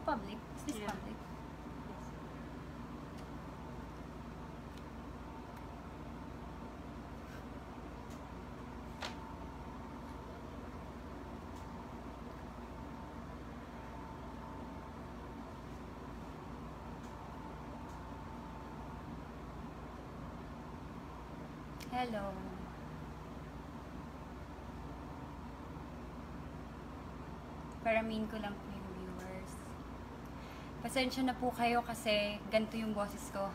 public? Is this Yeah. public? Hello. Paramin ko lang po yung viewers. Pasensya na po kayo kasi ganito yung boses ko.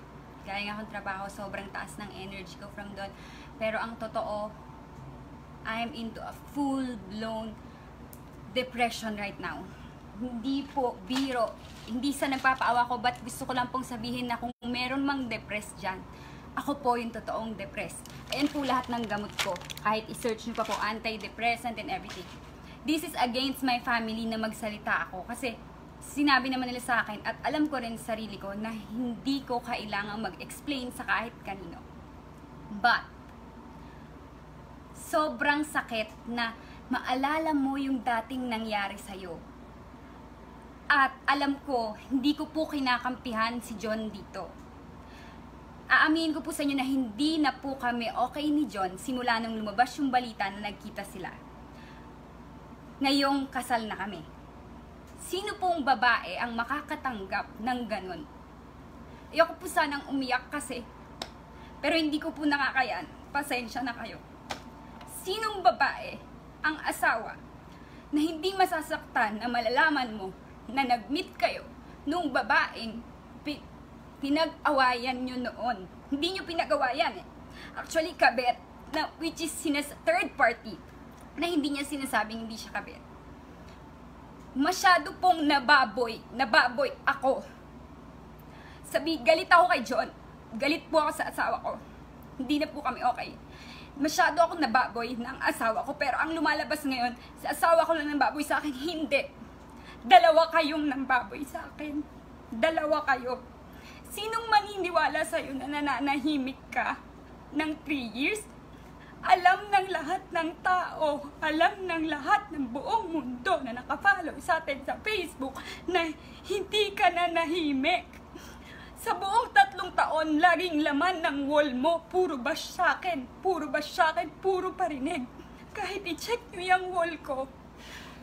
Kaya nga akong trabaho, sobrang taas ng energy ko from doon. Pero ang totoo, I'm into a full-blown depression right now. Hindi po biro. Hindi sa nagpapaawa ko, but gusto ko lang pong sabihin na kung meron mang depressed dyan, ako po yung totoong depressed. Ayan po lahat ng gamot ko. Kahit i-search nyo pa po, antidepressant and everything. This is against my family na magsalita ako. Kasi sinabi naman nila sa akin at alam ko rin sa sarili ko na hindi ko kailangang mag-explain sa kahit kanino. But, sobrang sakit na maalala mo yung dating nangyari sa'yo. At alam ko, hindi ko po kinakampihan si John dito. Aaminin ko po sa inyo na hindi na po kami okay ni John simula nung lumabas yung balita na nagkita sila. Ngayong kasal na kami. Sino pong babae ang makakatanggap ng ganun? Ayoko po sanang umiyak kasi, pero hindi ko po nakakayan. Pasensya na kayo. Sinong babae ang asawa na hindi masasaktan na malalaman mo na nag-meet kayo nung babaeng pinag-awayan nyo noon? Hindi nyo pinag-awayan eh. Actually, kabet, na, which is third party, na hindi niya sinasabing hindi siya kabet. Masyado pong nababoy ako. Galit ako kay John. Galit po ako sa asawa ko. Hindi na po kami okay. Masyado akong nababoy ng asawa ko, pero ang lumalabas ngayon, sa asawa ko lang nababoy sa akin, hindi. Dalawa kayong nambaboy sa akin. Dalawa kayo. Sinong maniniwala sa'yo na nananahimik ka ng 3 years? Alam ng lahat ng tao, alam ng lahat ng buong mundo na nakafollow sa atin sa Facebook na hindi ka nanahimik. Sa buong 3 taon, laging laman ng wall mo, puro bash sa akin, puro bash sa akin, puro parinig. Kahit i-check nyo yung wall ko,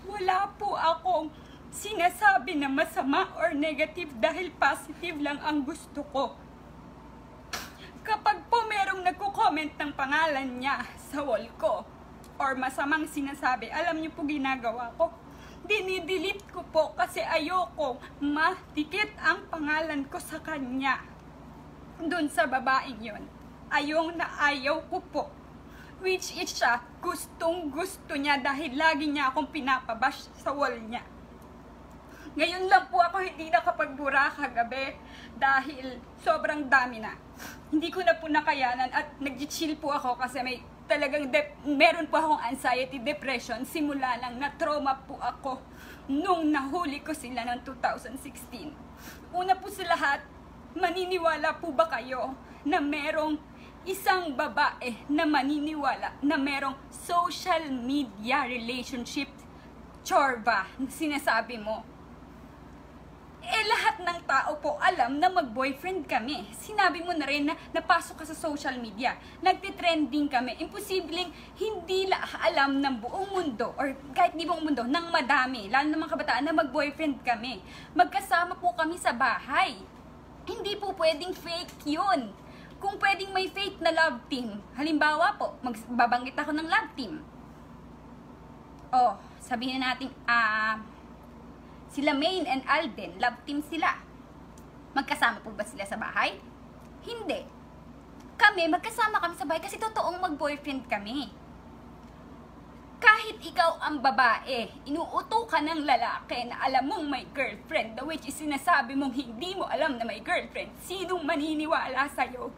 wala po akong sinasabi na masama or negative dahil positive lang ang gusto ko. Kapag po merong nagko-comment ng pangalan niya sa wall ko or masamang sinasabi, alam niyo po ginagawa ko. Dinidelete ko po kasi ayoko madikit ang pangalan ko sa kanya. Doon sa babaeng yon. Ayaw ko po. Which is siya, gustong gusto niya dahil lagi niya akong pinapabash sa wall niya. Ngayon lang po ako hindi nakapagbura kagabi dahil sobrang dami na. Hindi ko na po nakayanan at nag-chill po ako kasi meron po akong anxiety, depression. Simula lang na trauma po ako nung nahuli ko sila noong 2016. Una po sa lahat, maniniwala po ba kayo na merong isang babae na maniniwala na merong social media relationship chorba sinasabi mo? Lahat ng tao po alam na mag-boyfriend kami. Sinabi mo na rin na napasok ka sa social media. Nagtitrending kami. Imposibleng hindi alam ng buong mundo or kahit di buong mundo, ng madami, lalo ng mga kabataan na mag-boyfriend kami. Magkasama po kami sa bahay. Hindi po pwedeng fake yun. Kung pwedeng may fake na love team, halimbawa po, magbabanggit ako ng love team. Sabihin natin, sila Maine and Alden, love team sila. Magkasama po ba sila sa bahay? Hindi. Magkasama kami sa bahay kasi totoong mag-boyfriend kami. Kahit ikaw ang babae, inuuto ka ng lalaki na alam mong may girlfriend, which is sinasabi mong hindi mo alam na may girlfriend, sinong maniniwala sa'yo?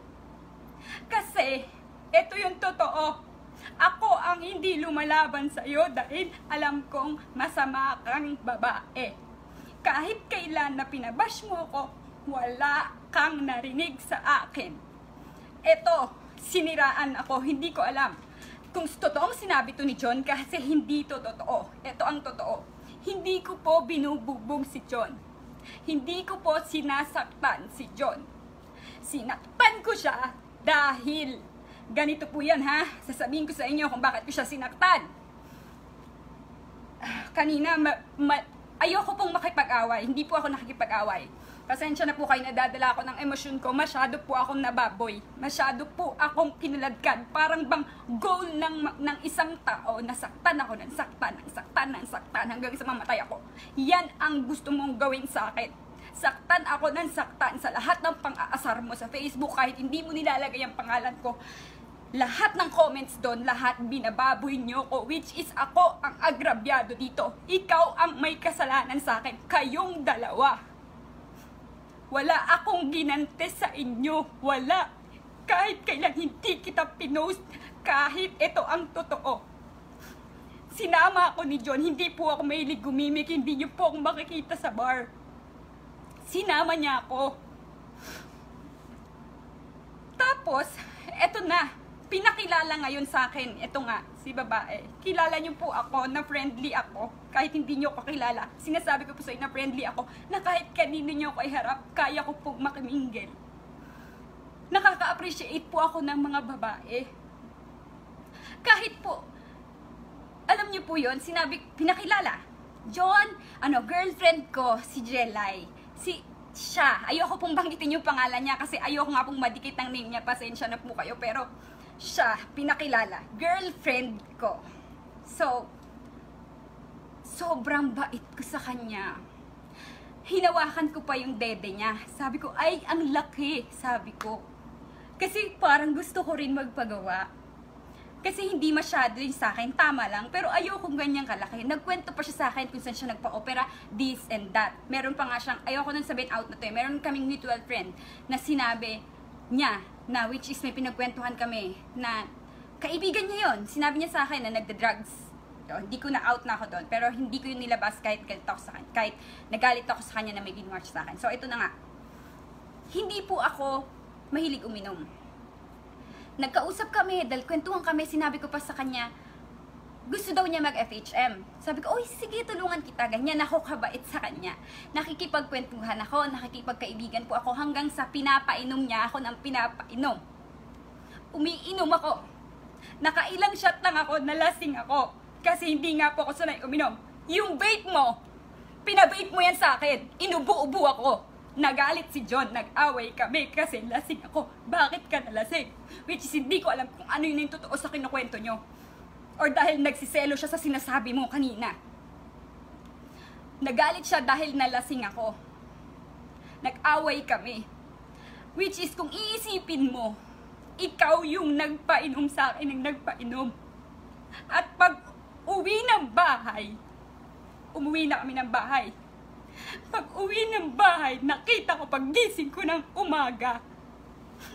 Kasi, ito yung totoo. Ako ang hindi lumalaban sa'yo dahil alam kong masama kang babae. Kahit kailan na pinabash mo ko, wala kang narinig sa akin. Eto, siniraan ako, hindi ko alam kung totoong sinabi to ni John kasi hindi to totoo. Ito ang totoo. Hindi ko po binubugbog si John. Hindi ko po sinasaktan si John. Sinaktan ko siya dahil ganito po yan ha. Sasabihin ko sa inyo kung bakit ko siya sinaktan. Kanina, ayoko pong makipag-away. Hindi po ako nakikipag-away. Pasensya na po kayo, nadadala ako ng emosyon ko. Masyado po akong nababoy. Masyado po akong kinaladkad. Parang bang goal ng isang tao, nasaktan ako ng saktan hanggang sa mamatay ako. Yan ang gusto mong gawin sa akin. Saktan ako ng saktan sa lahat ng pang-aasar mo sa Facebook, kahit hindi mo nilalagay ang pangalan ko. Lahat ng comments doon, lahat binababoy nyo ko, which is ako ang agrabyado dito. Ikaw ang may kasalanan sa akin. Kayong dalawa. Wala akong ginante sa inyo. Wala. Kahit kailan hindi kita pinost, kahit ito ang totoo. Sinama ako ni John, hindi po ako mahilig gumimik, hindi niyo po ako makikita sa bar. Sinama niya ako. Tapos, eto na. Pinakilala ngayon sa akin, ito nga, si babae. Kilala niyo po ako na friendly ako, kahit hindi niyo ako kilala. Sinasabi ko po sa inyo na friendly ako, na kahit kanino niyo ako iharap, kaya ko po makimingle. Nakaka-appreciate po ako ng mga babae. Kahit po, alam niyo po yon, pinakilala. John, girlfriend ko, si Jelay. Siya, ayoko pong banggitin yung pangalan niya kasi ayoko nga pong madikit ng name niya, pasensya na po kayo, pero siya, pinakilala, girlfriend ko. So, sobrang bait ko sa kanya. Hinawakan ko pa yung dede niya. Sabi ko, ay, ang laki, sabi ko. Kasi parang gusto ko rin magpagawa. Kasi hindi masyado yung sa akin, tama lang. Pero ayokong ganyang kalaki. Nagkwento pa siya sa akin kung saan siya nagpa-opera, this and that. Meron pa nga siyang, ayoko nang sabihin out na to eh. Meron kaming mutual friend na sinabi niya, na which is may pinagkwentuhan kami, na kaibigan niya yon. Sinabi niya sa akin na nagda-drugs. Hindi ko na out na ako doon. Pero hindi ko yun nilabas kahit galit ako sa kanya. Kahit nagalit ako sa kanya na may ginawa siya sa akin. So ito na nga. Hindi po ako mahilig uminom. Nagkausap kami, dahil kwentuhan kami, sinabi ko pa sa kanya, gusto daw niya mag-FHM. Sabi ko, oy, sige, tulungan kita. Ganyan ako kabait sa kanya. Nakikipagkwentuhan ako, nakikipagkaibigan po ako hanggang sa pinapainom niya ako ng pinapainom. Umiinom ako. Nakailang shot lang ako, nalasing ako. Kasi hindi nga po ako sanay uminom. Yung vape mo, pinavape mo yan sa akin. Inubo-ubo ako. Nagalit si John, nag-away kami kasi lasing ako. Bakit ka nalasing? Which is hindi ko alam kung ano yun yung totoo sa kinukwento nyo. Or dahil nagsiselo siya sa sinasabi mo kanina. Nagalit siya dahil nalasing ako. Nag-away kami. Which is kung iisipin mo, ikaw yung nagpainom sa akin ng nagpainom. At pag uwi ng bahay, umuwi na kami ng bahay. Pag uwi ng bahay, nakita ko paggising ko ng umaga.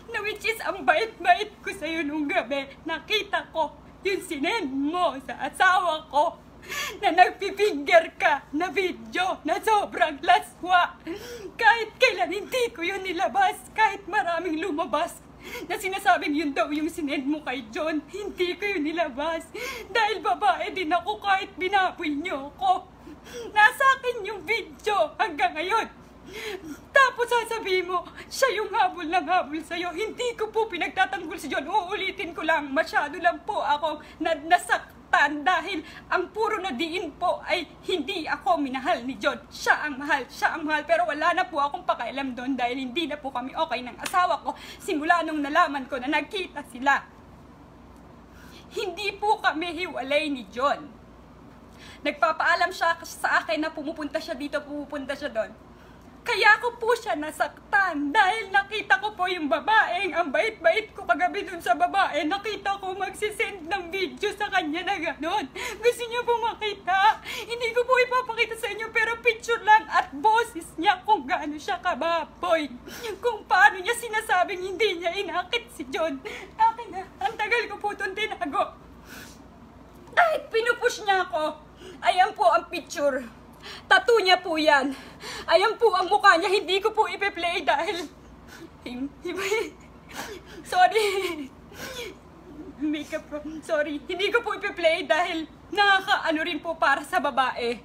Na which is ang bait-bait ko sa'yo nung gabi. Nakita ko yung sinend mo sa asawa ko na nagpifinger ka na video na sobrang laswa. Kahit kailan hindi ko yun nilabas, kahit maraming lumabas na sinasabing yun daw yung sinend mo kay John, hindi ko yun nilabas. Dahil babae din ako kahit binaboy niyo ako. Nasa akin yung video hanggang ngayon. Tapos sasabihin mo, siya yung habol ng habol sa'yo. Hindi ko po pinagtatanggol si John. Uulitin ko lang, masyado lang po ako nasaktan dahil ang puro na diin po ay hindi ako minahal ni John. Siya ang mahal. Pero wala na po akong pakialam doon dahil hindi na po kami okay ng asawa ko simula nung nalaman ko na nagkita sila. Hindi po kami hiwalay ni John. Nagpapaalam siya sa akin na pumupunta siya dito, pumupunta siya doon. Kaya ko po siya nasaktan dahil nakita ko po yung babaeng, ang bait-bait ko kagabi dun sa babae, nakita ko magsisend ng video sa kanya na gano'n. Gusto niyo po makita? Hindi ko po ipapakita sa inyo pero picture lang at boses niya kung gaano siya kababoy. Kung paano niya sinasabing hindi niya inakit si John. Akin na, ang tagal ko po itong tinago. Kahit pinupush niya ako, ayan po ang picture. Tattoo niya po yan. Ayan po ang mukha niya. Hindi ko po ipe-play dahil... Sorry. Makeup po. Sorry. Hindi ko po ipe-play dahil nakakaano rin po para sa babae.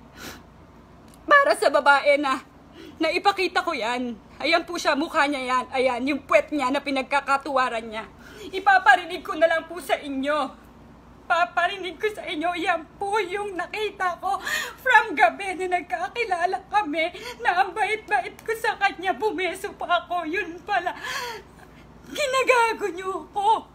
Para sa babae na Naipakita ko yan. Ayan po siya, mukha niya yan. Ayan, yung puwet niya na pinagkakatuwaran niya. Ipaparinig ko na lang po sa inyo. Paparinig ko sa inyo, yan po yung nakita ko from gabi na nagkakilala kami na ang bait-bait ko sa kanya, bumeso pa ako. Yun pala, ginagago niyo ko.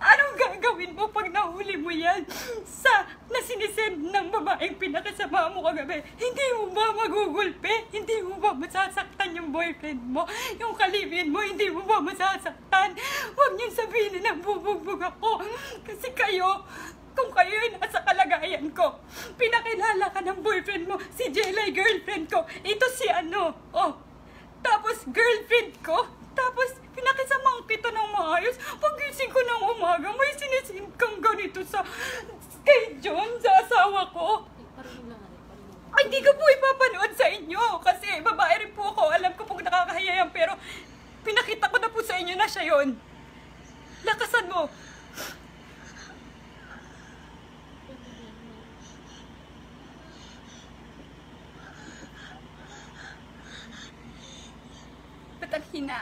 Anong gagawin mo pag nahuli mo yan sa nasinisend ng babaeng pinakasama mo kagabi? Hindi mo ba magugulpe? Hindi mo ba masasaktan yung boyfriend mo? Yung kalibin mo, hindi mo ba masasaktan? Huwag niyong sabihin na bubugbog ako. Kasi kayo, kung kayo yung nasa kalagayan ko, pinakilala ka ng boyfriend mo, si Jelay, girlfriend ko. Ito si ano, oh. Tapos girlfriend ko, tapos pinakisamahan kita ng maayos. Pagising ko ng umaga, may sinisin kang ganito sa kay John, sa asawa ko. Ay, hindi ko po ipapanood sa inyo kasi babae rin po ako. Alam ko pong nakakahiya yan, pero pinakita ko na po sa inyo na siya yun. Lakasan mo. Ba't ang hina?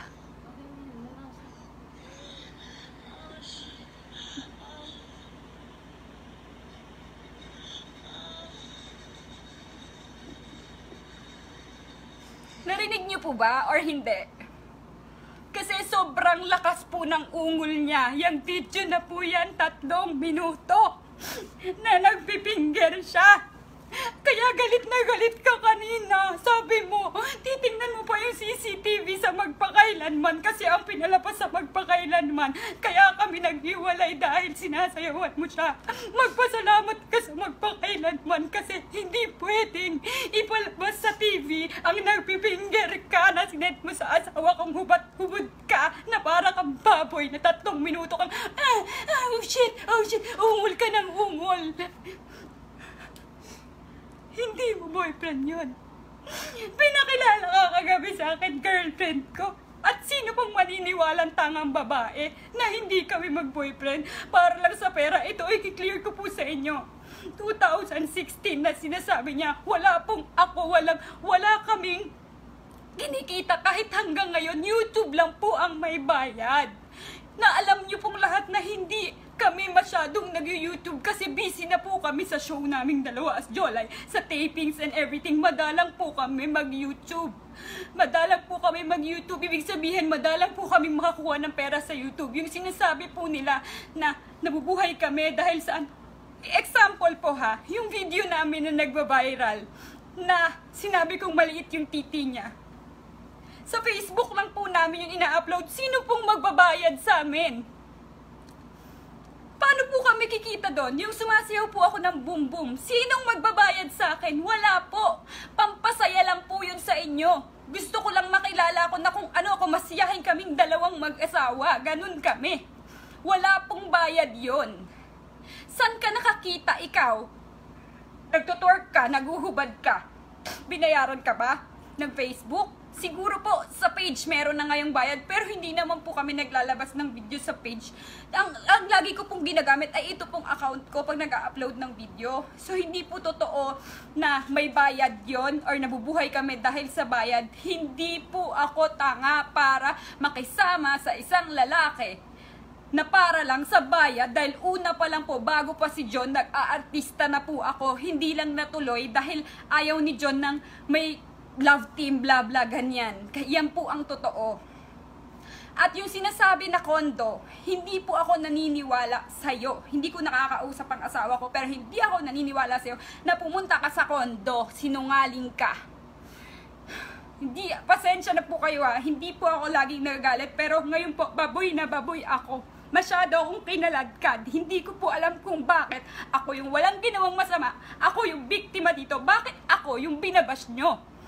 Narinig niyo po ba or hindi? Kasi sobrang lakas po ng ungol niya. Yung video na po yan, 3 minuto na nagpipinger siya. Kaya galit na galit ka kanina. Sabi mo, titingnan mo pa yung CCTV sa magpakailanman kasi ang pinalabas sa magpakailanman. Kaya kami naghiwalay dahil sinasayawan mo siya. Magpasalamat ka sa magpakailanman kasi hindi pwedeng ipalabas sa TV ang nagpipinger ka na sinet mo sa asawa kong hubat-hubad ka na para kang baboy na 3 minuto kang oh shit, ungol ka ng ungol. Hindi mo boyfriend yun. Pinakilala ka kagabi sa akin, girlfriend ko. At sino pang maniniwalang tangang babae na hindi kami mag-boyfriend para lang sa pera? Ito, i-clear ko po sa inyo. 2016 na sinasabi niya, wala pong ako, wala kaming kinikita kahit hanggang ngayon. YouTube lang po ang may bayad. Na alam niyo pong lahat na hindi kami masyadong nag-YouTube kasi busy na po kami sa show naming dalawa as Jolay, sa tapings and everything. Madalang po kami mag-YouTube. Ibig sabihin, madalang po kami makakuha ng pera sa YouTube. Yung sinasabi po nila na nabubuhay kami dahil saan? Example po ha, yung video namin na nagba-viral na sinabi kong maliit yung titi niya. Sa Facebook lang po namin yung ina-upload. Sino pong magbabayad sa amin? Paano po kami kikita doon? Yung sumasayaw po ako ng boom boom. Sinong magbabayad sa akin? Wala po. Pampasaya lang po yun sa inyo. Gusto ko lang makilala ko na kung ano ako, masiyahin kaming dalawang mag-asawa. Ganun kami. Wala pong bayad yon. San ka nakakita ikaw? Nagtutwork ka, naguhubad ka. Binayaran ka ba? Ng Facebook? Siguro po sa page meron na ngayong bayad pero hindi naman po kami naglalabas ng video sa page. Ang lagi ko pong ginagamit ay ito pong account ko pag nag-upload ng video. So hindi po totoo na may bayad yon or nabubuhay kami dahil sa bayad. Hindi po ako tanga para makisama sa isang lalaki na para lang sa bayad dahil una pa lang po bago pa si John nag-aartista na po ako. Hindi lang natuloy dahil ayaw ni John ng may love team, bla bla, ganyan. Yan po ang totoo. At yung sinasabi na kondo, hindi po ako naniniwala sa'yo. Hindi ko nakakausap ang asawa ko, pero hindi ako naniniwala sa'yo na pumunta ka sa kondo, sinungaling ka. Hindi, pasensya na po kayo ha. Hindi po ako laging nagagalit, pero ngayon po, baboy na baboy ako. Masyado akong kinaladkad. Hindi ko po alam kung bakit ako yung walang ginawang masama. Ako yung biktima dito. Bakit ako yung binabash nyo?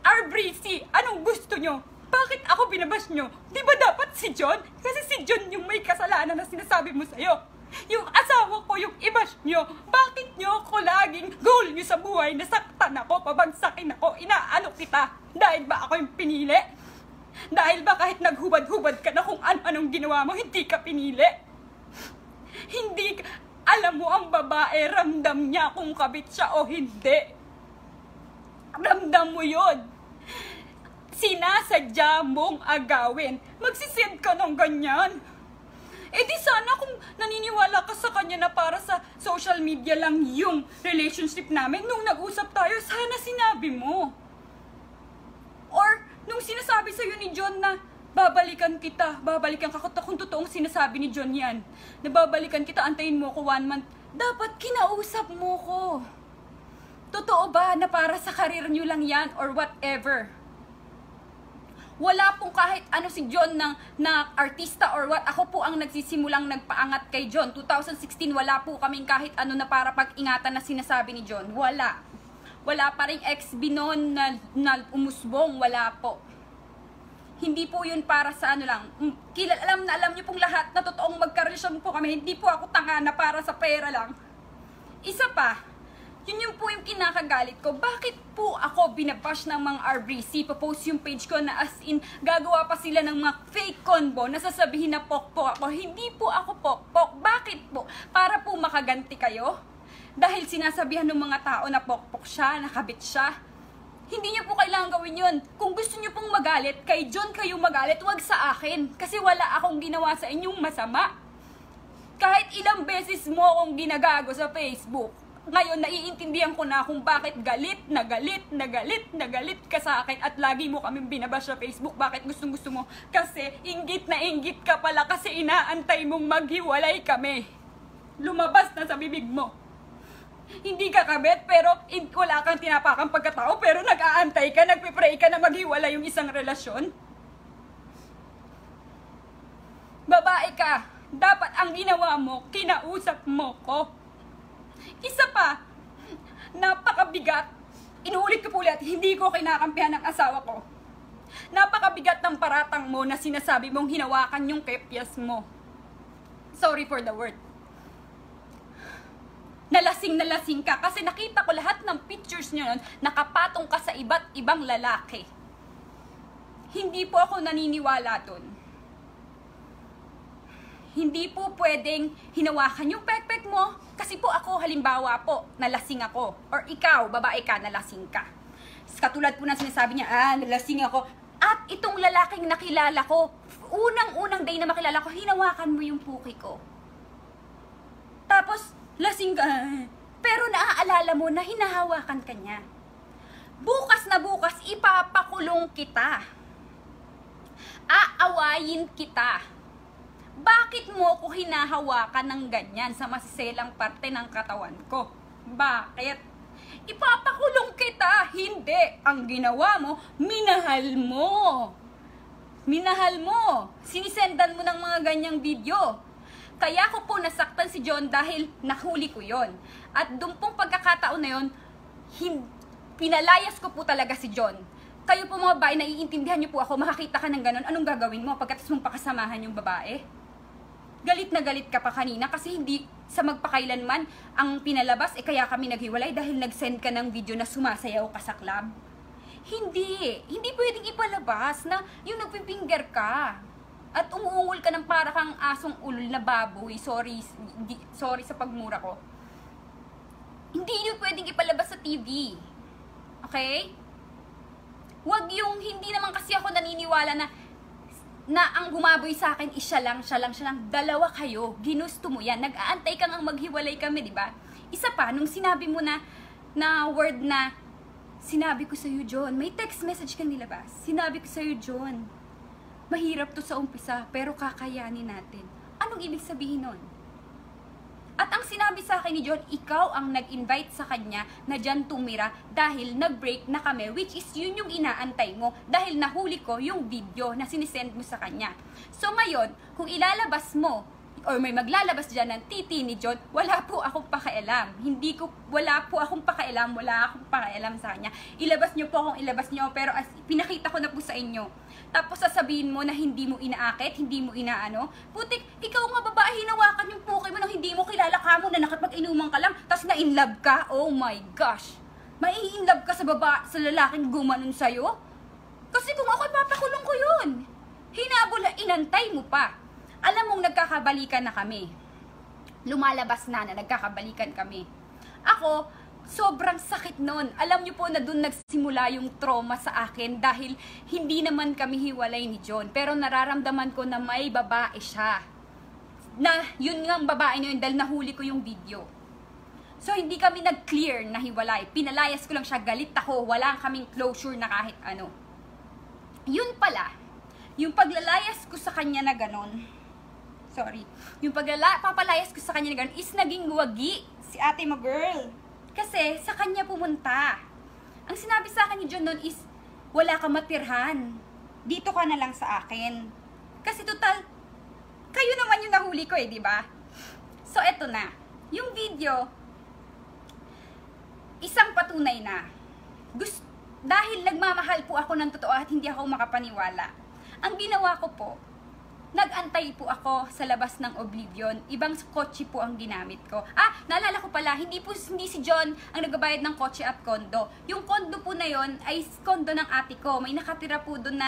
RBC, anong gusto nyo? Bakit ako binabash nyo? Di ba dapat si John? Kasi si John yung may kasalanan na sinasabi mo sa'yo. Yung asawa ko yung i-bash nyo. Bakit nyo ako laging goal nyo sa buhay? Nasaktan ako, pabagsakin ako, inaano kita. Dahil ba ako yung pinili? Dahil ba kahit naghubad-hubad ka na kung ano-anong ginawa mo, hindi ka pinili? Hindi ka, alam mo ang babae, ramdam niya kung kabit siya o hindi. Ramdam mo yun. Sinasadya mong agawin. Magsisend ka ng ganyan. Eh di sana kung naniniwala ka sa kanya na para sa social media lang yung relationship namin, nung nag-usap tayo, sana sinabi mo. Or nung sinasabi sa'yo ni John na babalikan ka kung totoong sinasabi ni John yan, na babalikan kita, antayin mo ko 1 month, dapat kinausap mo ko. Totoo ba na para sa karir nyo lang yan or whatever? Wala pong kahit ano si John na artista or what. Ako po ang nagsisimulang nagpaangat kay John. 2016, wala po kaming kahit ano na para pag-ingatan na sinasabi ni John. Wala. Wala pa rin ex-binon na umusbong. Wala po. Hindi po yun para sa ano lang. Alam niyo pong lahat na totoong magkarelasyon po kami. Hindi po ako tanga na para sa pera lang. Isa pa. Yun po yung kinakagalit ko. Bakit po ako binabash ng mga RBC? Papost yung page ko na as in, gagawa pa sila ng mga fake convo na sasabihin na pokpok ako. Hindi po ako pokpok. Bakit po? Para po makaganti kayo? Dahil sinasabihan ng mga tao na pokpok siya, nakabit siya. Hindi niyo po kailangan gawin yun. Kung gusto niyo pong magalit, kay John kayo magalit, wag sa akin. Kasi wala akong ginawa sa inyong masama. Kahit ilang beses mo akong ginagago sa Facebook, ngayon, naiintindihan ko na kung bakit galit ka sa akin at lagi mo kaming binabash sa Facebook. Bakit gustong-gusto mo? Kasi inggit na inggit ka pala kasi inaantay mong maghiwalay kami. Lumabas na sa bibig mo. Hindi ka kabet pero wala kang tinapakang pagkatao pero nag-aantay ka, nagpipray ka na maghiwalay yung isang relasyon. Babae ka. Dapat ang ginawa mo, kinausap mo ko. Isa pa, napakabigat, inuulit ko po ulit, hindi ko kinakampihan ng asawa ko. Napakabigat ng paratang mo na sinasabi mong hinawakan yung kepyas mo. Sorry for the word. Nalasing ka kasi nakita ko lahat ng pictures nyo nun, nakapatong ka sa iba't ibang lalaki. Hindi po ako naniniwala dun. Hindi po pwedeng hinawakan yung pekpek mo. Kasi po ako, halimbawa po, nalasing ako. Or ikaw, babae ka, nalasing ka. Katulad po ng sinasabi niya, nalasing ako. At itong lalaking nakilala ko, unang-unang day na makilala ko, hinawakan mo yung puki ko. Tapos, lasing ka. Pero naaalala mo na hinahawakan ka niya. Bukas na bukas, ipapakulong kita. Aawayin kita. Bakit mo ko hinahawakan ng ganyan sa masiselang parte ng katawan ko? Bakit? Ipapakulong kita. Hindi. Ang ginawa mo, minahal mo. Minahal mo. Sinisendan mo ng mga ganyang video. Kaya ko po nasaktan si John dahil nahuli ko yon. At doon pong pagkakataon na yon, pinalayas ko po talaga si John. Kayo po mga babae, naiintindihan niyo po ako, makakita ka ng ganon, anong gagawin mo pagkatapos mong pakasamahan yung babae? Galit na galit ka pa kanina kasi hindi sa magpakailanman ang pinalabas, kaya kami naghiwalay dahil nag-send ka ng video na sumasayaw ka sa club. Hindi pwedeng ipalabas na yung nagpipinger ka at umuungol ka ng para kang asong ulol na baboy. Sorry sa pagmura ko. Hindi yun pwedeng ipalabas sa TV. Okay? Wag yung hindi naman kasi ako naniniwala na ang gumaboy sa akin is siya lang. Dalawa kayo. Ginusto mo yan. Nag-aantay ka ngang maghiwalay kami, di ba? Isa pa, nung sinabi mo na word na, sinabi ko sa'yo, John, may text message ka nilabas. Sinabi ko sa'yo, John, mahirap to sa umpisa, pero kakayanin natin. Anong ibig sabihin nun? At ang sinabi sa akin ni John, ikaw ang nag-invite sa kanya na dyan tumira dahil nag-break na kami, which is yun yung inaantay mo dahil nahuli ko yung video na sinisend mo sa kanya. So ngayon, kung ilalabas mo or may maglalabas dyan ng titi ni John, wala po akong pakialam. Wala akong pakialam sa kanya. Ilabas nyo po kung ilabas nyo, pero as pinakita ko na po sa inyo. Tapos sasabihin mo na hindi mo inaakit, hindi mo inaano. Putik, ikaw nga babae, hinawakan yung puki mo nang hindi mo kilala ka mo na nakapag-inuman ka lang, tapos na-inlove ka? Oh my gosh! Mai-inlove ka sa lalaking gumanon sa'yo? Kasi kung ako, papakulong ko yun. Hinabol, inantay mo pa. Alam mong nagkakabalikan na kami. Lumalabas na nagkakabalikan kami. Ako, sobrang sakit nun. Alam niyo po na doon nagsimula yung trauma sa akin dahil hindi naman kami hiwalay ni John. Pero nararamdaman ko na may babae siya. Na yun ngang babae niyo yun dahil nahuli ko yung video. So hindi kami nag-clear na hiwalay. Pinalayas ko lang siya, galit ako, wala kaming closure na kahit ano. Yun pala, yung paglalayas ko sa kanya na ganon, yung papalayas ko sa kanya na ganon is naging wagi si ate mo girl. Kasi sa kanya pumunta. Ang sinabi sa akin ni John noon is, wala ka matirhan. Dito ka na lang sa akin. Kasi total, kayo naman yung nahuli ko di ba? So eto na, yung video, isang patunay na. Dahil nagmamahal po ako ng totoo at hindi ako makapaniwala. Ang ginawa ko po, nag-antay po ako sa labas ng Oblivion. Ibang kotse po ang ginamit ko. Naalala ko pala, hindi si John ang nagbabayad ng kotse at kondo. Yung kondo po na yon ay kondo ng ate ko. May nakatira po doon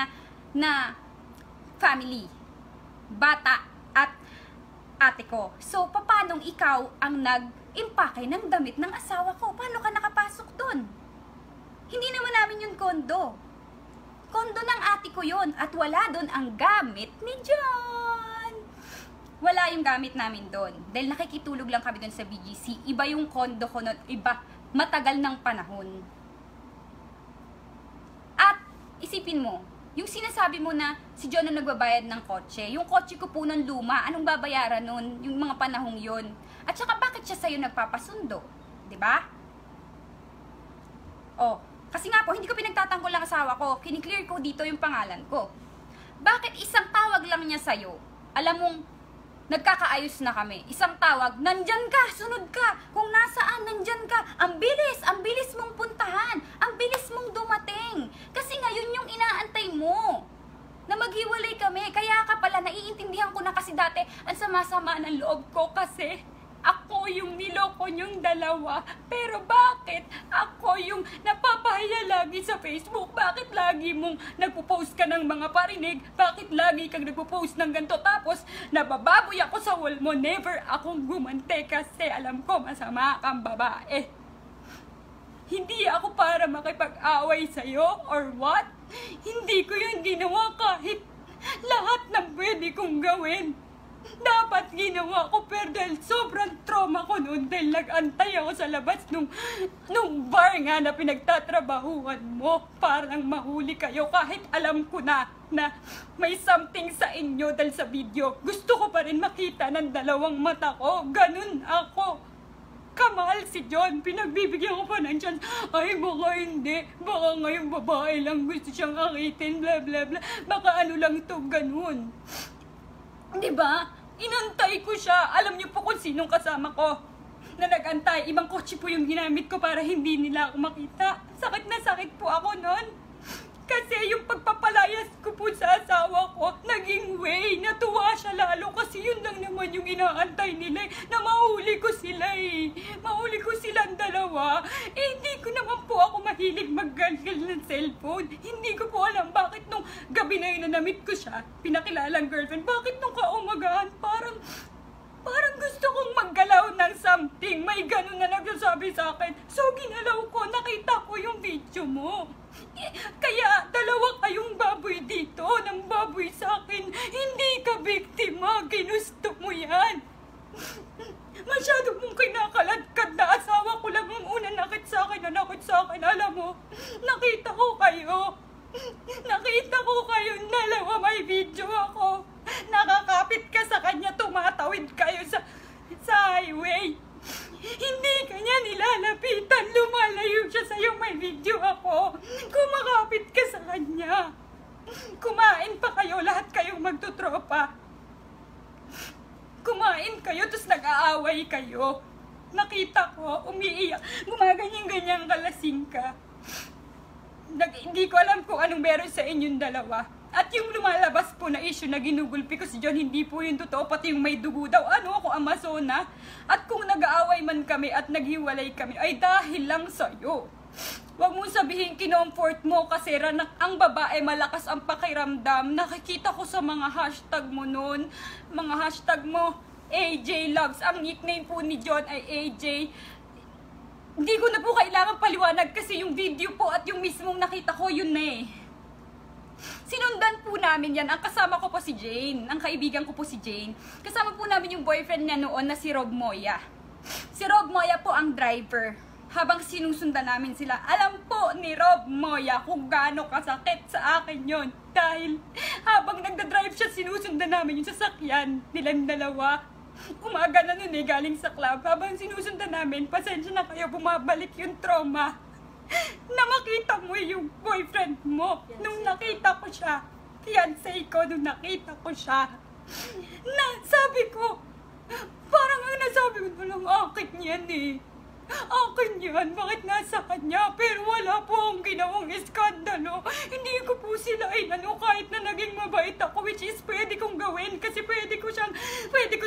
na family. Bata at ate ko. So, paanong ikaw ang nag-impake ng damit ng asawa ko? Paano ka nakapasok doon? Hindi naman namin yung kondo. Kondo ng ate ko yon at wala doon ang gamit ni John. Wala yung gamit namin doon. Dahil nakikitulog lang kami doon sa BGC. Iba yung kondo ko noon. Iba. Matagal ng panahon. At isipin mo, yung sinasabi mo na si John ang nagbabayad ng kotse. Yung kotse ko po nun luma. Anong babayaran nun? Yung mga panahong yon. At saka bakit siya sa'yo nagpapasundo? Diba? Kasi nga po, hindi ko pinagtatanggol ang asawa ko. Kiniklear ko dito yung pangalan ko. Bakit isang tawag lang niya sa'yo? Alam mong, nagkakaayos na kami. Isang tawag, nandyan ka, sunod ka. Kung nasaan, nandyan ka. Ang bilis mong puntahan. Ang bilis mong dumating. Kasi ngayon yung inaantay mo. Na maghiwalay kami. Kaya ka pala, naiintindihan ko na kasi dati, ang sama-sama ng loob ko kasi ako yung niloko niyong dalawa. Pero bakit ako yung napapahiya lagi sa Facebook? Bakit lagi mong nagpo-post ka ng mga parinig? Bakit lagi kang nagpo-post ng ganito? Tapos nabababoy ako sa wall mo. Never akong gumante kasi alam ko masama kang babae. Hindi ako para makipag-away sa'yo or what? Hindi ko yun ginawa kahit lahat ng pwede kong gawin. Dapat ginawa ko pero dahil sobrang trauma ko noon dahil nag-antay ako sa labas nung bar nga na pinagtatrabahuan mo. Parang mahuli kayo kahit alam ko na may something sa inyo dahil sa video. Gusto ko pa rin makita ng dalawang mata ko. Ganun ako. Kamahal si John. Pinagbibigyan ko pa ng chance. Ay, baka hindi. Baka ngayong babae lang gusto siyang akitin. Bla bla bla. Baka ano lang to, ganun. Diba? Inantay ko siya. Alam niyo po kung sinong kasama ko na nag-antay. Ibang kotse po yung ginamit ko para hindi nila ako makita. Sakit na sakit po ako nun. Kasi yung pagpapalayas ko po sa asawa ko, naging way. Natuwa siya lalo kasi yun lang naman yung inaantay nila. Na mahuli ko sila Mahuli ko silang dalawa. Hindi ko naman po ako mahilig maggalgal ng cellphone. Hindi ko po alam bakit nung gabi na yun na namit ko siya, pinakilalang girlfriend, bakit nung kaumagahan parang gusto kong maggalaw ng something. May ganun na nagsasabi sa akin. So ginalaw ko, nakita ko yung video mo. Kaya dalawa kayong baboy dito, ng baboy sa akin. Hindi ka biktima, ginusto mo yan. Masyado mong kinakaladkad na asawa ko lang ang una nakit sa akin. Alam mo, nakita ko kayo. Dalawa, may video ako. Nakakapit ka sa kanya, tumatawid kayo sa highway. Hindi kanya nilalapitan, lumalayo siya sa'yo, may video ako. Kumakapit ka sa kanya. Kumain pa kayo, lahat kayong magtutropa. Kumain kayo, tapos nag-aaway kayo. Nakita ko, umiiyak, gumaganyan-ganyan kalasing ka. Hindi ko alam kung anong meron sa inyong dalawa. At yung lumalabas po na issue na ginugulpi ko si John, hindi po yung totoo, pati yung may dugo daw. Ano ako, Amazona? At kung nag-aaway man kami at naghiwalay kami, ay dahil lang sa'yo. Huwag mong sabihin kinomfort mo kasi ang babae malakas ang pakiramdam. Nakikita ko sa mga hashtag mo noon. Mga hashtag mo, AJ Loves. Ang nickname po ni John ay AJ. Hindi ko na po kailangan paliwanag kasi yung video po at yung mismong nakita ko, yun na eh. Sinundan po namin yan. Ang kasama ko po si Jane. Ang kaibigan ko po si Jane. Kasama po namin yung boyfriend niya noon na si Rob Moya. Si Rob Moya po ang driver. Habang sinusundan namin sila, alam po ni Rob Moya kung gaano kasakit sa akin yon. Dahil habang nagdadrive siya, sinusundan namin yung sasakyan nilang dalawa. Umaga na nun eh, galing sa club. Habang sinusundan namin, pasensya na kayo, bumabalik yung trauma. Na makita mo yung boyfriend mo. Nung nakita ko siya, fiancé ko, nung nakita ko siya, na sabi ko, parang ang nasabi ko na lang, akin yan eh. Akin yan, bakit nasa kanya? Pero wala po akong ginawang iskandalo. Hindi ko po sila inano kahit na naging mabait ako, which is pwede kong gawin kasi pwede ko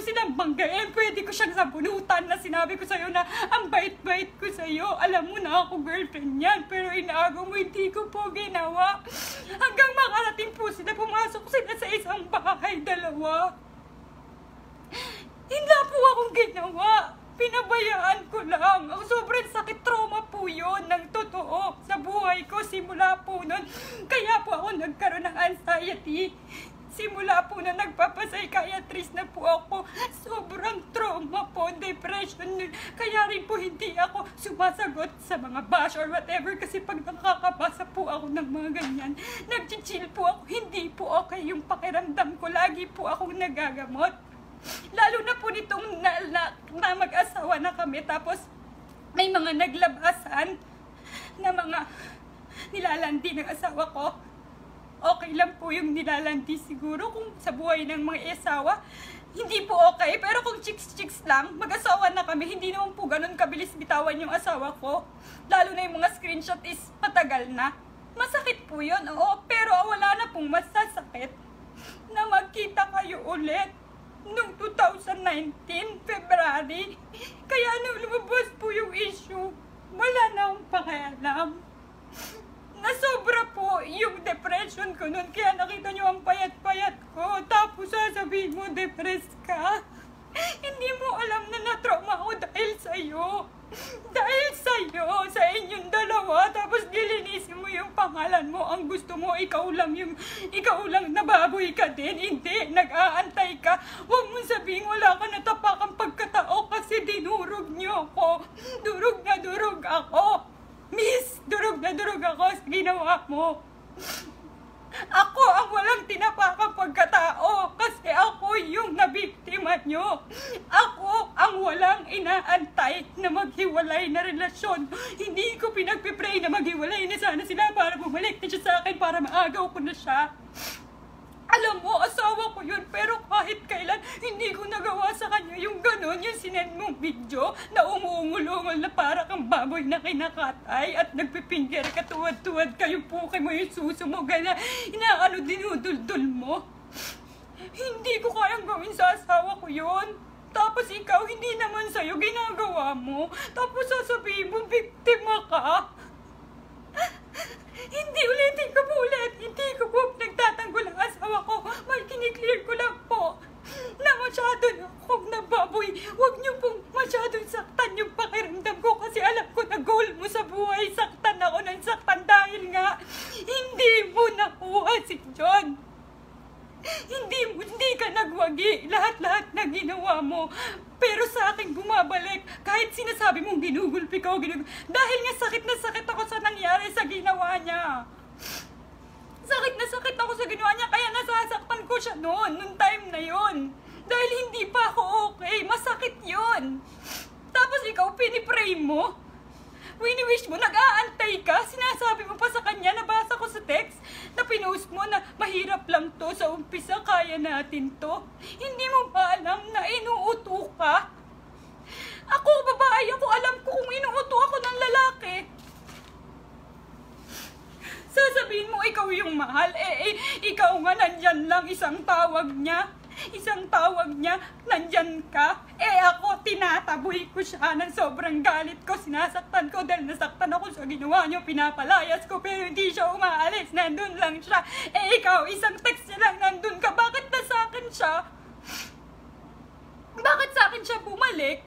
silang banggain, pwede ko siyang sabunutan na sinabi ko sa'yo na ang bait-bait ko sa'yo. Alam mo na ako girlfriend yan, pero inaagaw mo, hindi ko po ginawa. Hanggang makarating po sila, pumasok sila sa isang bahay, dalawa. Hindi po akong ginawa. Pinabayaan ko lang. Ang sobrang sakit, trauma po yun ng totoo sa buhay ko simula po nun. Kaya po ako nagkaroon ng anxiety. Simula po na nagpapapsychiatrist na po ako. Sobrang trauma po, depression. Kaya rin po hindi ako sumasagot sa mga bash or whatever. Kasi pag nakakabasa po ako ng mga ganyan, nag-chill po ako. Hindi po okay yung pakiramdam ko. Lagi po akong nagagamot. Lalo na po nitong na mag-asawa na kami, tapos may mga naglabasan na mga nilalandi ng asawa ko. Okay lang po yung nilalandi siguro kung sa buhay ng mga asawa. Hindi po okay, pero kung chicks lang, mag-asawa na kami, hindi naman po ganun kabilis bitawan yung asawa ko. Lalo na yung mga screenshot is matagal na. Masakit po yun, oo, pero wala na pong masasakit na magkita kayo ulit. Noong 2019, February, kaya nung lumabas po yung issue, wala na akong pakialam. Nasobra po yung depression ko noon, kaya nakita nyo ang payat-payat ko, tapos sasabihin mo, depressed ka. Hindi mo alam na na-trauma ako dahil sa'yo. Dahil sa'yo, sa inyong dalawa, tapos dilinisin mo yung pangalan mo. Ang gusto mo, ikaw lang nababoy ka din. Hindi, nag-aantay ka. Huwag mong sabihin wala ka natapakang pagkatao kasi dinurog niyo ako. Durog na durog ako. Miss, durog na durog ako sa ginawa mo. Ako ang walang tinapakang pagkatao kasi ako yung nabiktima nyo. Ako ang walang inaantay na maghiwalay na relasyon. Hindi ko pinagpipray na maghiwalay na sana sila para bumalik na siya sa akin para maagaw ko na siya. Alam mo, asawa ko yun, pero kahit kailan, hindi ko nagawa sa kanya yung gano'n, yung sinend mong video na umuungol-ungol na para kang baboy na kinakatay at nagpipinger ka, tuwad-tuwad kayo po kay mo yung suso mo, gana, inaano dinuduldul mo. Hindi ko kayang gawin sa asawa ko yun. Tapos ikaw, hindi naman sa'yo ginagawa mo. Tapos sasabihin mo, biktima ka. Hindi ulitin ko po ulit. Hindi ko po nagtatanggol ang asawa ko. Kiniklear ko lang po na masyado na akong nababoy. Huwag niyo pong masyadong saktan yung pakiramdam ko kasi alam ko na goal mo sa buhay. Saktan ako ng saktan dahil nga hindi mo nakuha si John. Hindi ka nagwagi. Lahat-lahat na ginawa mo. Pero sa akin bumabalik. Kahit sinasabi mong ginugulpi ka o dahil nga sakit na sakit ako sa nangyari sa ginawa niya. Sakit na sakit ako sa ginawa niya. Kaya nasasaktan ko siya noon time na yon. Dahil hindi pa ako okay. Masakit yon. Tapos ikaw pinipray mo. Wini-wish mo, nag-aantay ka, sinasabi mo pa sa kanya, nabasa ko sa text, na pinost mo na mahirap lang to, sa umpisa kaya natin to. Hindi mo ba alam na inuuto ka? Ako, babae ako, alam ko kung inuuto ako ng lalaki. Sasabihin mo, ikaw yung mahal, ikaw nga nandyan lang, isang tawag niya, nandyan ka. Ako, tinataboy ko siya ng sobrang galit ko, sinasaktan ko dahil nasaktan ako sa ginawa niyo, pinapalayas ko, pero hindi siya umaalis, nandun lang siya. Ikaw, isang text niya lang, nandun ka, bakit na sa akin siya? Bakit sa akin siya bumalik?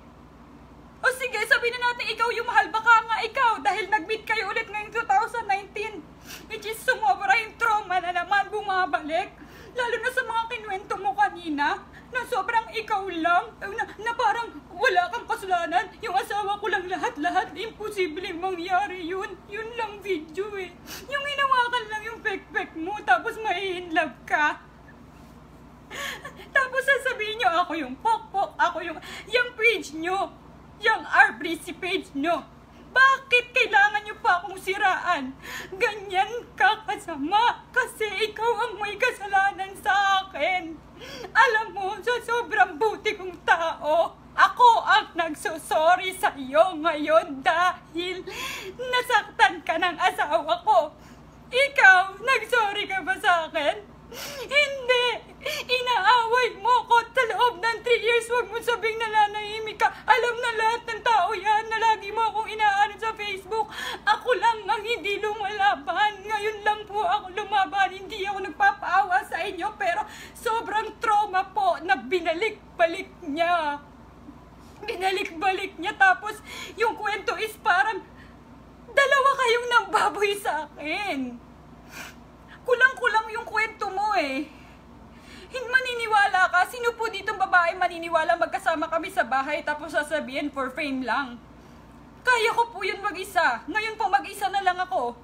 O sige, sabihin na natin ikaw yung mahal. Baka nga ikaw, dahil nag-meet kayo ulit ngayong 2019. Which is sumobra yung trauma na naman bumabalik. Lalo na sa mga kinuwento mo kanina, na sobrang ikaw lang, na parang wala kang kasalanan. Yung asawa ko lang lahat-lahat, imposibleng mangyari yun. Yun lang video eh. Yung hinawakan lang yung pek-pek mo, tapos mai-inlove ka. Tapos sasabihin nyo, ako yung pok-pok, ako yung page nyo, yung RBC page nyo. Bakit kailangan nyo pa akong siraan? Ganyan ka kasama, kasi ikaw ang may kasalanan sa akin. Alam mo, sa sobrang buti kong tao, ako ang nagsusorry sa iyo ngayon dahil nasaktan ka ng asawa ko. Ikaw, nagsorry ka ba sa akin? Hindi! Inaaway mo ko sa loob ng 3 years. Huwag mo sabing nananahimik ka. Alam na lahat ng tao yan na lagi mo akong inaano sa Facebook. Ako lang ang hindi lumalaban. Ngayon lang po ako lumaban. Hindi ako nagpapaawa sa inyo. Pero sobrang trauma po na binalik-balik niya. Binalik-balik niya. Tapos yung kwento is parang dalawa kayong nambaboy sa akin. Kulang-kulang yung kwento mo eh. Maniniwala ka? Sino po ditong babae maniniwala magkasama kami sa bahay tapos sasabihin for fame lang? Kaya ko po yun mag-isa. Ngayon po mag-isa na lang ako.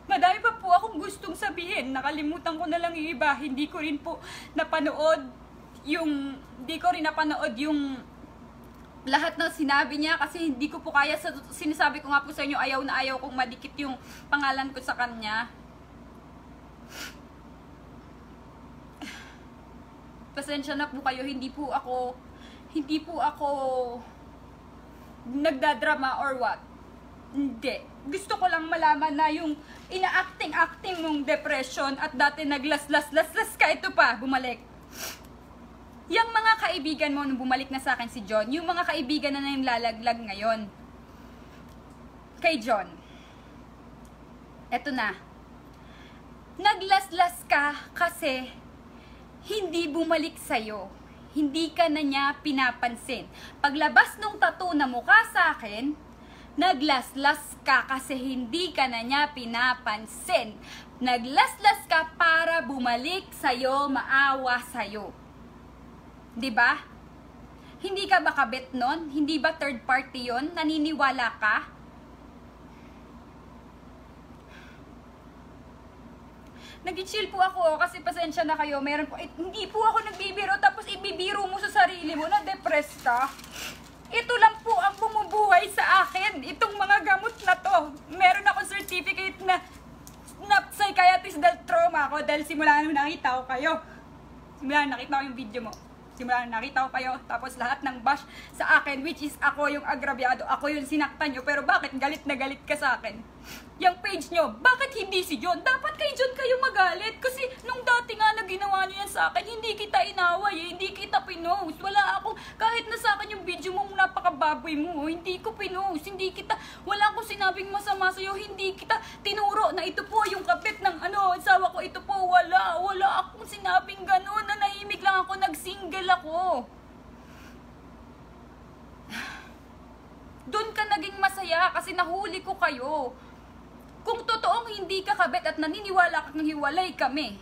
Madami pa po akong gustong sabihin. Nakalimutan ko na lang yung iba. Hindi ko rin napanood yung lahat ng sinabi niya kasi hindi ko po kaya. Sinasabi ko nga po sa inyo, ayaw na ayaw kong madikit yung pangalan ko sa kanya. Pasensya na po kayo, hindi po ako nagdadrama or what. Hindi. Gusto ko lang malaman na yung ina-acting mong depression at dati naglas ka, ito pa, bumalik. Yung mga kaibigan mo nung bumalik na sa akin si John, yung mga kaibigan na lalaglag ngayon kay John, eto na, naglaslas ka kasi hindi bumalik sa'yo, hindi ka na niya pinapansin. Paglabas nung tattoo na mukha sa akin, naglaslas ka kasi hindi ka na niya pinapansin. Naglaslas ka para bumalik sa'yo, maawa sa'yo. Diba? Hindi ka ba kabit nun? Hindi ba third party yon? Naniniwala ka? Nag-chill po ako kasi pasensya na kayo. Meron po, hindi po ako nagbibiro tapos ibibiro mo sa sarili mo na depressed ka. Ito lang po ang bumubuhay sa akin. Itong mga gamot na to. Meron ako certificate na psychiatrist dahil trauma ako dahil simula nung nakita ko kayo. Simula nung nakita ko yung video mo. Simula na nakita ko kayo, tapos lahat ng bash sa akin, which is ako yung agrabyado, ako yung sinaktan nyo, pero bakit galit na galit ka sa akin? Yung page nyo, bakit hindi si John? Dapat kay John kayo magalit, kasi nung dati nga na ginawa nyo yan sa akin, hindi kita inaway, hindi kita pinost, wala akong, kahit na sa akin yung video mo, napakababoy mo, hindi ko pinost, wala akong sinabing masama sa'yo, hindi kita tinuro na ito po yung kapit ng asawa ko, ito po, wala akong sinabing ganun, nanahimik lang ako, nag-single ako. Doon ka naging masaya kasi nahuli ko kayo. Kung totoong hindi ka kabit at naniniwala kang hiwalay kami,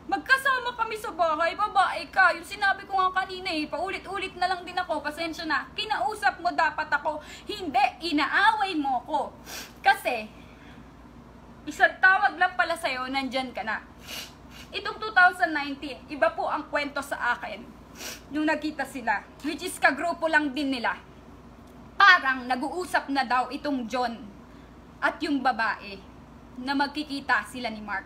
magkasama kami sa bahay, babae ka. Yung sinabi ko nga kanina paulit-ulit na lang din ako, pasensya na. Kinausap mo dapat ako, hindi, inaaway mo ko. Kasi, isang tawag lang pala sa'yo, nandyan ka na. Itong 2019, iba po ang kwento sa akin nung nagkita sila, which is kagrupo lang din nila. Parang nag-uusap na daw itong John at yung babae na magkikita sila ni Mark.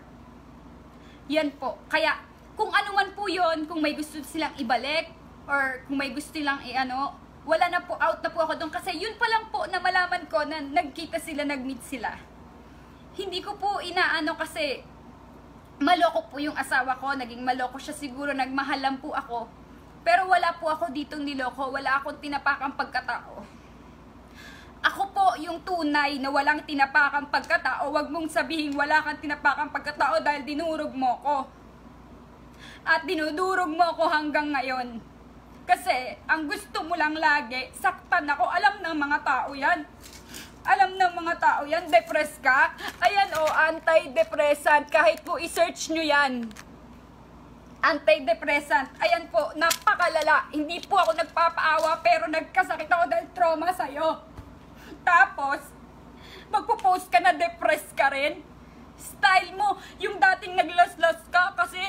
Yan po. Kaya kung ano man po yon, kung may gusto silang ibalik or kung may gusto silang wala na po, out na po ako doon. Kasi yun pa lang po na malaman ko na nagkita sila, nag-meet sila. Hindi ko po inaano kasi maloko po yung asawa ko, naging maloko siya siguro, nagmahal lang po ako. Pero wala po ako ditong niloko, wala akong tinapakang pagkatao. Ako po yung tunay na walang tinapakang pagkatao. Huwag mong sabihin wala kang tinapakang pagkatao dahil dinurog mo ko. At dinudurog mo ako hanggang ngayon. Kasi ang gusto mo lang lagi, saktan ako. Alam ng mga tao yan. Alam ng mga tao yan, depressed ka. Ayan o, antidepressant. Kahit po i-search nyo yan. Antidepressant. Ayan po, napakalala. Hindi po ako nagpapaawa pero nagkasakit ako dahil trauma sa'yo. Tapos, magpo-post ka na depressed ka rin. Style mo, yung dating naglas-las ka kasi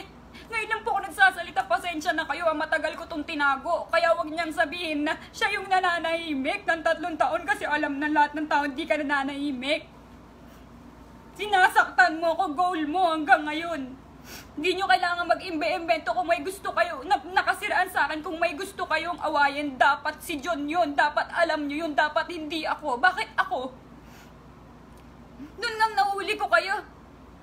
ngayon lang po ako nagsasalita, pasensya na kayo, matagal ko itong tinago. Kaya wag niyang sabihin na siya yung nananahimik ng 3 taon kasi alam ng lahat ng tao hindi ka nananahimik. Sinasaktan mo ako, goal mo hanggang ngayon. Hindi nyo kailangan mag-imbe-imbento kung may gusto kayo, nakasiraan sa akin, kung may gusto kayong awayin, dapat si John yun, dapat alam nyo yun, dapat hindi ako. Bakit ako? Doon ngang nahuli ko kayo.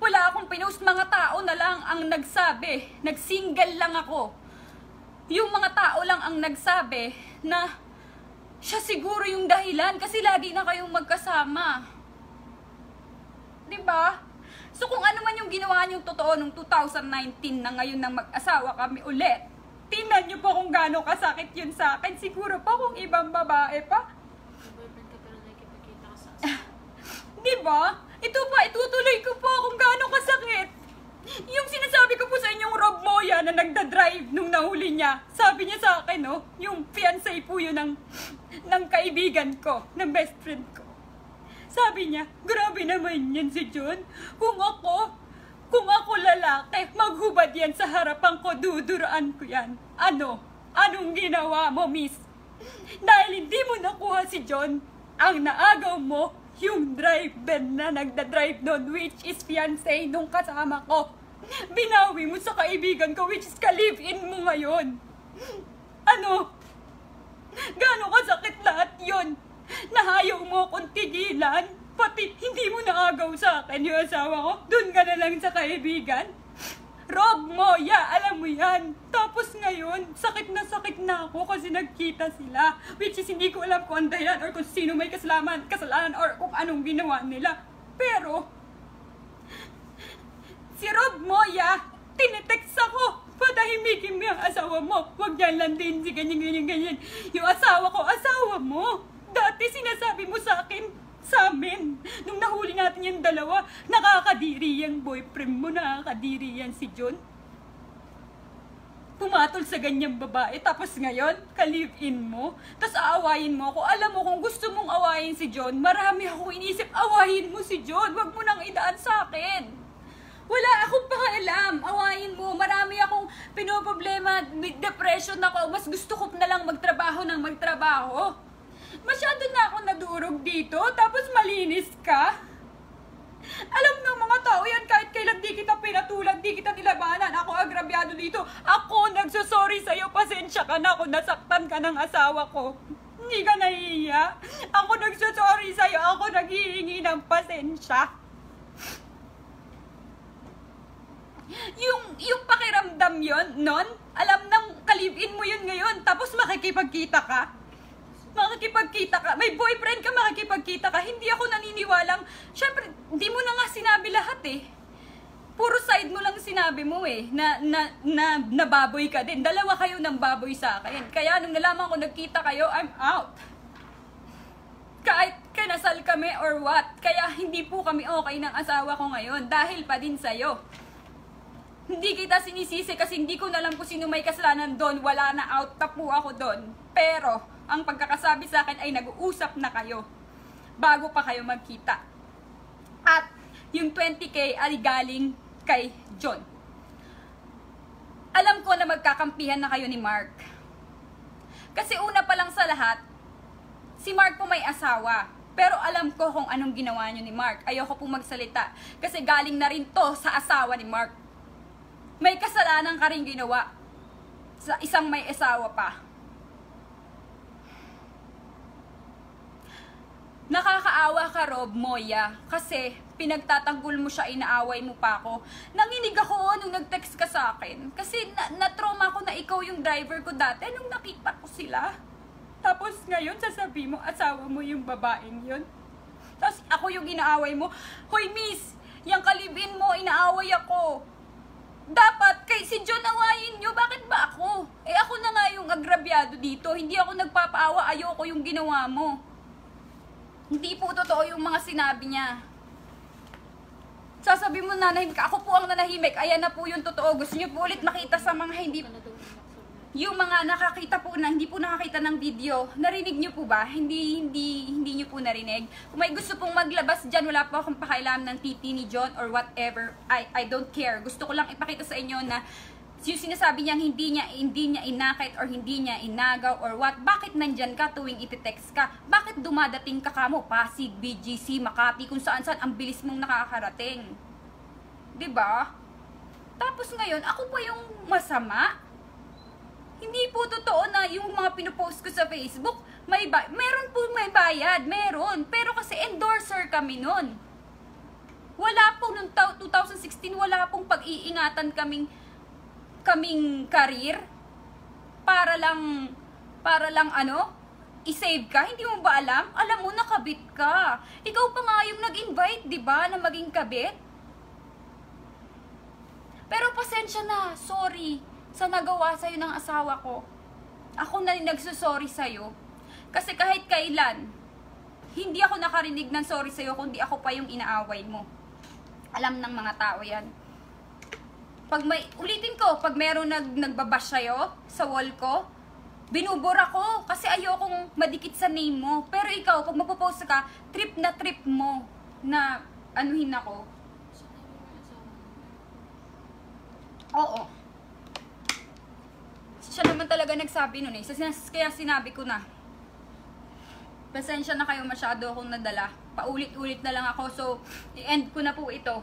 Wala akong pinost, mga tao na lang ang nagsabi, nagsingle lang ako. Yung mga tao lang ang nagsabi na siya siguro yung dahilan kasi lagi na kayong magkasama. Diba? So kung ano man yung ginawa niyong totoo nung 2019 na ngayon nang mag-asawa kami ulit, tingnan niyo po kung gaano kasakit yun sa akin. Siguro pa kung ibang babae pa. Diba? Ito pa, itutuloy ko po kung gaano kasakit. Yung sinasabi ko po sa inyong Rob Moya na nagda-drive nung nahuli niya, sabi niya sa akin, no, yung fiancé po yun ng kaibigan ko, ng best friend ko. Sabi niya, grabe naman yan si John. Kung ako lalaki, maghubad yan sa harapan ko, duduraan ko yan. Ano? Anong ginawa mo, miss? Dahil hindi mo nakuha si John, ang naagaw mo, yung driver na nagda-drive doon, which is fiancé nung kasama ko. Binawi mo sa kaibigan ko, which is ka-live-in mo ngayon. Ano? Gaano kasakit lahat yun? Nahayaw mo akong tigilan? Pati hindi mo naagaw sa akin yung asawa ko? Doon ka na lang sa kaibigan? Rob Moya, alam mo yan. Tapos ngayon, sakit na ako kasi nagkita sila. Which is hindi ko alam kung ang dahilan or kung sino may kasalanan or kung anong ginawa nila. Pero, si Rob Moya, tinitext ako. Patahimikin mo yung asawa mo. Huwag yan lang din si ganyan. Yung asawa mo. Dati sinasabi mo sa amin, nung nahuli natin yung dalawa, nakakadiri yung boyfriend mo, nakakadiri yan si John. Pumatol sa ganyang babae, tapos ngayon, ka-live-in mo, tapos aawayin mo ako. Alam mo, kung gusto mong awayin si John, marami akong inisip, awayin mo si John, wag mo nang idaan sa akin. Wala akong pakialam, awayin mo, marami akong pinoproblema, depression ako, mas gusto ko na lang magtrabaho ng magtrabaho. Masyado na ako nadurog dito, tapos malinis ka. Alam ng mga tao yan, kahit kailan di kita pinatulan, di kita nilabanan, ako agrabyado dito. Ako nagsasorry sa'yo, pasensya ka na kung nasaktan ka ng asawa ko. Hindi ka nahihiya. Ako nagsasorry sa'yo, ako naghihingi ng pasensya. Yung pakiramdam yon non, alam ng kalibin mo yun ngayon, tapos makikipagkita ka. May boyfriend ka, makikipagkita ka. Hindi ako naniniwalang, syempre, hindi mo na nga sinabi lahat eh. Puro side mo lang sinabi mo eh, na baboy ka din. Dalawa kayo ng baboy sa akin. Kaya nung nalaman ko nagkita kayo, I'm out. Kahit kinasal kami or what, kaya hindi po kami okay ng asawa ko ngayon dahil pa din sa'yo. Hindi kita sinisisi kasi hindi ko na alam kung sino may kasalanan doon. Wala na, out na po ako doon. Pero, ang pagkakasabi sa akin ay nag-uusap na kayo bago pa kayo magkita. At yung 20K ay galing kay John. Alam ko na magkakampihan na kayo ni Mark. Kasi una pa lang sa lahat, si Mark po may asawa. Pero alam ko kung anong ginawa niyo ni Mark. Ayoko po magsalita. Kasi galing na rin to sa asawa ni Mark. May kasalanan ka rin ginawa sa isang may asawa pa. Nakakaawa ka, Rob Moya, kasi pinagtatanggol mo siya, inaaway mo pa ako. Nanginig ako nung nag-text ka sa akin. Kasi na-trauma ko na ikaw yung driver ko dati nung nakita ko sila. Tapos ngayon, sasabi mo, asawa mo yung babaeng yun. Tapos ako yung inaaway mo. Hoy, miss, yung kalibin mo, inaaway ako. Dapat kay si John awayin nyo, bakit ba ako? Eh ako na nga yung agrabyado dito, hindi ako nagpapaawa, ayoko yung ginawa mo. Hindi po totoo yung mga sinabi niya. Sasabi mo nanahimik ka, ako po ang nanahimik, ayan na po yung totoo. Gusto nyo po ulit makita sa mga hindi, yung mga nakakita po na, hindi po nakakita ng video, narinig nyo po ba? Hindi nyo po narinig. Kung may gusto pong maglabas dyan, wala po akong pakailangan ng titi ni John or whatever. I don't care. Gusto ko lang ipakita sa inyo na yung sinasabi niyang hindi niya inakit or hindi niya inagaw or what. Bakit nandyan ka tuwing iti-text ka? Bakit dumadating ka kamo? Pasig, BGC, Makati, kung saan-saan ang bilis mong nakakarating. 'Di ba? Tapos ngayon, ako pa yung masama? Hindi po totoo na yung mga pinopost ko sa Facebook, meron po may bayad, meron. Pero kasi endorser kami nun. Wala po noong 2016, wala pong pag-iingatan kaming career para lang ano, i-save ka. Hindi mo ba alam? Alam mo, nakabit ka. Ikaw pa nga yung nag-invite, di ba, na maging kabit? Pero pasensya na, sorry sa nagawa sa'yo ng asawa ko. Ako na nagsusorry sa'yo. Kasi kahit kailan, hindi ako nakarinig ng sorry sa'yo, kundi ako pa yung inaaway mo. Alam ng mga tao yan. Ulitin ko, pag meron nagbabash sa'yo sa wall ko, binubura ko kasi ayokong madikit sa name mo. Pero ikaw, pag magpo-post ka, trip mo na anuhin ako. Oo. Siya naman talaga nagsabi nun eh. Kaya sinabi ko na, pasensya na kayo, masyado akong nadala. Paulit-ulit na lang ako. So, i-end ko na po ito.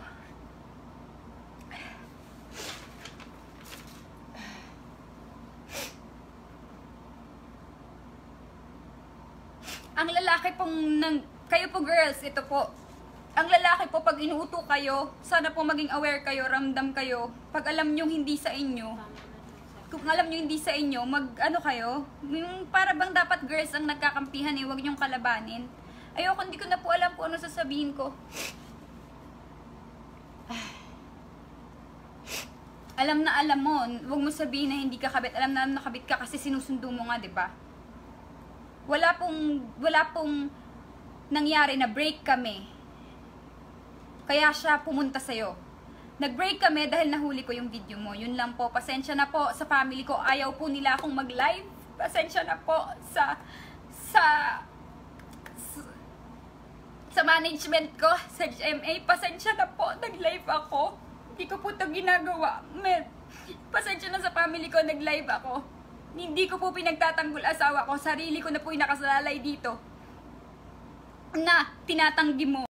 Ang lalaki pong, kayo po girls, ito po. Ang lalaki po, pag inuuto kayo, sana po maging aware kayo, ramdam kayo. Pag alam nyo hindi sa inyo, kung alam nyo hindi sa inyo, ano kayo, yung para bang dapat girls ang nagkakampihan eh, huwag nyong kalabanin. Ayoko, hindi ko na po alam kung ano sasabihin ko. Alam na alam mo, huwag mo sabihin na hindi ka kabit. Alam na nakabit ka kasi sinusundo mo nga, di ba? Wala pong nangyari na break kami. Kaya siya pumunta sa'yo. Nag-break kami dahil nahuli ko yung video mo. Yun lang po. Pasensya na po sa family ko. Ayaw po nila akong mag-live. Pasensya na po sa management ko, sa GMA. Pasensya na po. Nag-live ako. Hindi ko po ito ginagawa. Pasensya na sa family ko. Nag-live ako. Hindi ko po pinagtatanggol asawa ko. Sarili ko na po yung nakasalalay dito na tinatanggi mo.